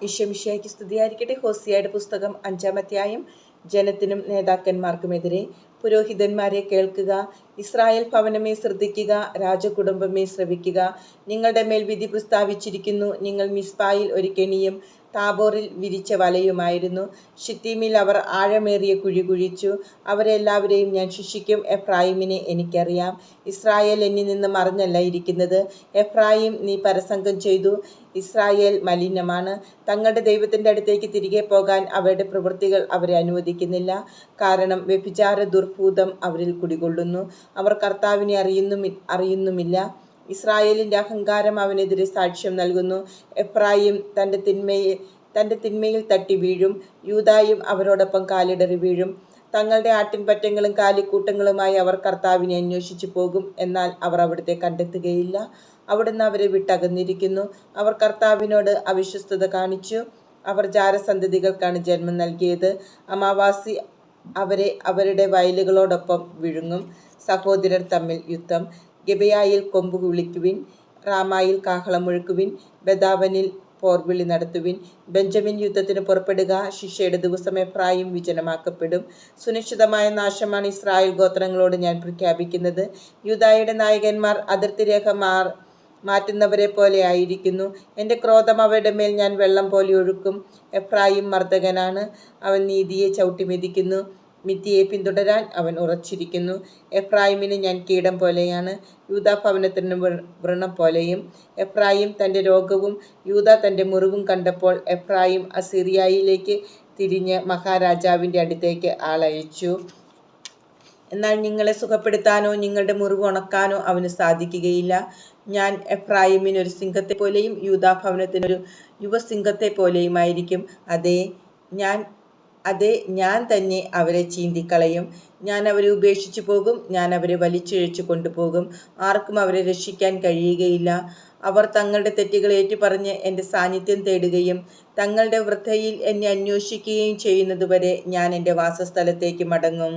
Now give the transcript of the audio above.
ഈശോമിശിഹായ്ക്ക് സ്തുതിയായിരിക്കട്ടെ. ഹോസിയയുടെ പുസ്തകം 5-ാം അധ്യായം. ജനത്തിനും നേതാക്കന്മാർക്കുമെതിരെ. പുരോഹിതന്മാരെ കേൾക്കുക, ഇസ്രായേൽ ഭവനമേ ശ്രദ്ധിക്കുക, രാജകുടുംബമേ ശ്രവിക്കുക. നിങ്ങളുടെ മേൽ വിധി പ്രസ്താവിച്ചിരിക്കുന്നു. നിങ്ങൾ മിസ്പായിൽ ഒരു കെണിയും താബോറിൽ വിരിച്ച വലയുമായിരുന്നു. ഷിത്തീമിൽ അവർ ആഴമേറിയ കുഴി കുഴിച്ചു. അവരെല്ലാവരെയും ഞാൻ ശിക്ഷിക്കും. എഫ്രായിമിനെ എനിക്കറിയാം. ഇസ്രായേൽ എന്നിൽ നിന്ന് മറഞ്ഞല്ല ഇരിക്കുന്നത്. എഫ്രായിം, നീ പരസംഗം ചെയ്തു. ഇസ്രായേൽ മലിനമാണ്. തങ്ങളുടെ ദൈവത്തിൻ്റെ അടുത്തേക്ക് തിരികെ പോകാൻ അവരുടെ പ്രവൃത്തികൾ അവരെ അനുവദിക്കുന്നില്ല. കാരണം വ്യഭിചാര ദുർഭൂതം അവരിൽ കുടികൊള്ളുന്നു. അവർ കർത്താവിനെ അറിയുന്നുമില്ല. ഇസ്രായേലിൻ്റെ അഹങ്കാരം അവനെതിരെ സാക്ഷ്യം നൽകുന്നു. എഫ്രായിം തൻ്റെ തിന്മയിൽ തട്ടി വീഴും. യൂദായും അവരോടൊപ്പം കാലിടറി വീഴും. തങ്ങളുടെ ആട്ടിൻപറ്റങ്ങളും കാലിക്കൂട്ടങ്ങളുമായി അവർ കർത്താവിനെ അന്വേഷിച്ചു പോകും. എന്നാൽ അവർ അവിടുത്തെ കണ്ടെത്തുകയില്ല. അവിടുന്ന് അവരെ വിട്ടകന്നിരിക്കുന്നു. അവർ കർത്താവിനോട് അവിശ്വസ്തത കാണിച്ചു. അവർ ജാരസന്തതികൾക്കാണ് ജന്മം നൽകിയത്. അമാവാസി അവരെ അവരുടെ വയലുകളോടൊപ്പം വിഴുങ്ങും. സഹോദരർ തമ്മിൽ യുദ്ധം. ഗിബെയയിൽ കൊമ്പ് വിളിക്കുവിൻ, റാമായിൽ കാഹളം മുഴക്കുവിൻ, ബെഥാവനിൽ പോർവിളി നടത്തുവിൻ. ബെഞ്ചമിൻ യുദ്ധത്തിന് പുറപ്പെടുക. ശിക്ഷയുടെ ദിവസം എഫ്രായിം വിജനമാക്കപ്പെടും. സുനിശ്ചിതമായ നാശമാണ് ഇസ്രായേൽ ഗോത്രങ്ങളോട് ഞാൻ പ്രഖ്യാപിക്കുന്നത്. യൂദായുടെ നായകന്മാർ അതിർത്തിരേഖ മാറ്റുന്നവരെ പോലെ ആയിരിക്കുന്നു. എൻ്റെ ക്രോധം അവരുടെ മേൽ ഞാൻ വെള്ളം പോലെ ഒഴുക്കും. എഫ്രായിം മർദ്ദകനാണ്. അവൻ നീതിയെ ചവിട്ടിമെതിക്കുന്നു. മിഥ്യയെ പിന്തുടരാൻ അവൻ ഉറച്ചിരിക്കുന്നു. എഫ്രായിമിന് ഞാൻ കീടം പോലെയാണ്, യൂദാ ഭവനത്തിന് വ്രണം പോലെയും. എഫ്രായിം തൻ്റെ രോഗവും യൂദാ തൻ്റെ മുറിവും കണ്ടപ്പോൾ എഫ്രായിം അസീറിയയിലേക്ക് തിരിഞ്ഞ് മഹാരാജാവിൻ്റെ അടുത്തേക്ക് ആളയച്ചു. എന്നാൽ നിങ്ങളെ സുഖപ്പെടുത്താനോ നിങ്ങളുടെ മുറിവ് ഉണക്കാനോ അവന് സാധിക്കുകയില്ല. ഞാൻ എഫ്രായിമിന് ഒരു സിംഹത്തെ പോലെയും യൂദാ ഭവനത്തിനൊരു യുവസിംഹത്തെ പോലെയുമായിരിക്കും. ഞാൻ തന്നെ അവരെ ചീന്തിക്കളയും. ഞാൻ അവരെ ഉപേക്ഷിച്ചു പോകും. ഞാൻ അവരെ വലിച്ചിഴച്ചു കൊണ്ടുപോകും. ആർക്കും അവരെ രക്ഷിക്കാൻ കഴിയുകയില്ല. അവർ തങ്ങളുടെ തെറ്റുകൾ ഏറ്റുപറഞ്ഞ് എൻ്റെ സാന്നിധ്യം തേടുകയും തങ്ങളുടെ വൃഥയിൽ എന്നെ അന്വേഷിക്കുകയും ചെയ്യുന്നതുവരെ ഞാൻ എൻ്റെ വാസസ്ഥലത്തേക്ക് മടങ്ങും.